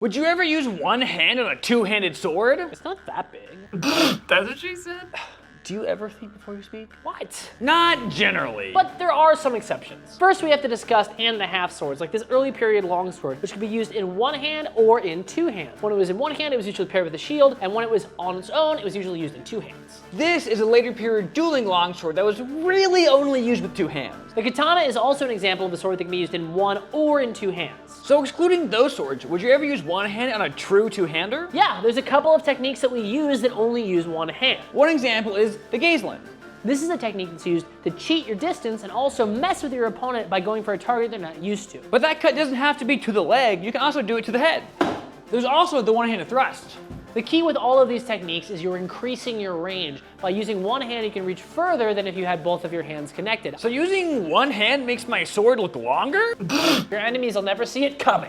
Would you ever use one hand on a two-handed sword? It's not that big. That's what she said? Do you ever think before you speak? What? Not generally. But there are some exceptions. First, we have to discuss hand-and-a-half swords, like this early period longsword, which could be used in one hand or in two hands. When it was in one hand, it was usually paired with a shield, and when it was on its own, it was usually used in two hands. This is a later period dueling longsword that was really only used with two hands. The katana is also an example of a sword that can be used in one or in two hands. So excluding those swords, would you ever use one hand on a true two-hander? Yeah, there's a couple of techniques that we use that only use one hand. One example is the Gazelin. This is a technique that's used to cheat your distance and also mess with your opponent by going for a target they're not used to. But that cut doesn't have to be to the leg, you can also do it to the head. There's also the one-handed thrust. The key with all of these techniques is you're increasing your range. By using one hand, you can reach further than if you had both of your hands connected. So using one hand makes my sword look longer? Your enemies will never see it coming.